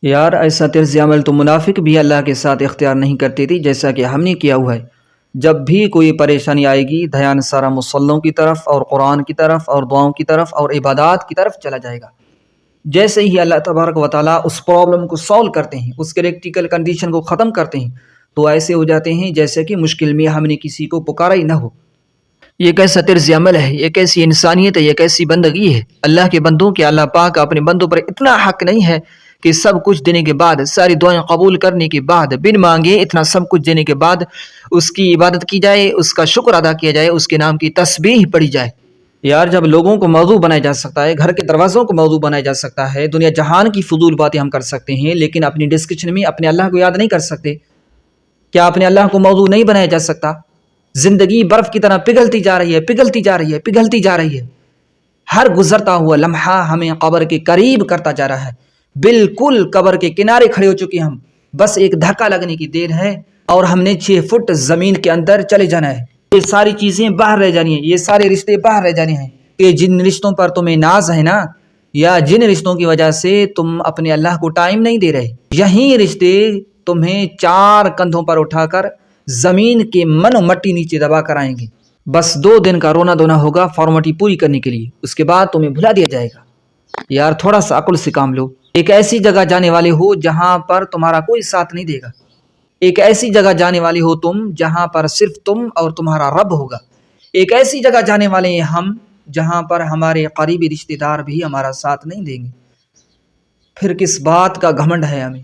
یار ایسا طرز عمل تو منافق بھی اللہ کے ساتھ اختیار نہیں کرتے تھے جیسا کہ ہم نے کیا ہوا ہے۔ جب بھی کوئی پریشانی آئے گی دھیان سارا مصلوں کی طرف اور قرآن کی طرف اور دعاؤں کی طرف اور عبادات کی طرف چلا جائے گا۔ جیسے ہی اللہ تبارک و تعالیٰ اس پرابلم کو سولو کرتے ہیں، اس کریٹیکل کنڈیشن کو ختم کرتے ہیں، تو ایسے ہو جاتے ہیں جیسے کہ مشکل میں ہم نے کسی کو پکارا ہی نہ ہو۔ یہ کیسا طرز عمل ہے، یہ کیسی انسانیت ہے، یہ کیسی بندگی ہے اللہ کے بندوں کہ اللہ پاک اپنے بندوں پر اتنا حق نہیں ہے کہ سب کچھ دینے کے بعد، ساری دعائیں قبول کرنے کے بعد، بن مانگے اتنا سب کچھ دینے کے بعد اس کی عبادت کی جائے، اس کا شکر ادا کیا جائے، اس کے نام کی تسبیح پڑھی جائے۔ یار جب لوگوں کو موضوع بنایا جا سکتا ہے، گھر کے دروازوں کو موضوع بنایا جا سکتا ہے، دنیا جہان کی فضول باتیں ہم کر سکتے ہیں، لیکن اپنی ڈسکشن میں اپنے اللہ کو یاد نہیں کر سکتے، کیا اپنے اللہ کو موضوع نہیں بنایا جا سکتا؟ زندگی برف کی طرح پگھلتی جا رہی ہے، پگھلتی جا رہی ہے، پگھلتی جا رہی ہے۔ ہر گزرتا ہوا لمحہ ہمیں قبر کے قریب کرتا جا رہا ہے، بالکل قبر کے کنارے کھڑے ہو چکے ہم، بس ایک دھکا لگنے کی دیر ہے اور ہم نے 6 فٹ زمین کے اندر چلے جانا ہے۔ یہ ساری چیزیں باہر رہ جانی ہیں، یہ سارے رشتے باہر رہ جانے ہیں کہ جن رشتوں پر تمہیں ناز ہے نا، یا جن رشتوں کی وجہ سے تم اپنے اللہ کو ٹائم نہیں دے رہے، یہی رشتے تمہیں 4 کندھوں پر اٹھا کر زمین کے من و مٹی نیچے دبا کر آئیں گے۔ بس 2 دن کا رونا دھونا ہوگا فارمیلٹی پوری کرنے کے لیے، اس کے بعد تمہیں بھلا دیا جائے گا۔ یار تھوڑا سا عقل سے کام لو۔ ایک ایسی جگہ جانے والے ہو جہاں پر تمہارا کوئی ساتھ نہیں دے گا، ایک ایسی جگہ جانے والے ہو تم جہاں پر صرف تم اور تمہارا رب ہوگا، ایک ایسی جگہ جانے والے ہیں ہم جہاں پر ہمارے قریبی رشتہ دار بھی ہمارا ساتھ نہیں دیں گے۔ پھر کس بات کا گھمنڈ ہے ہمیں؟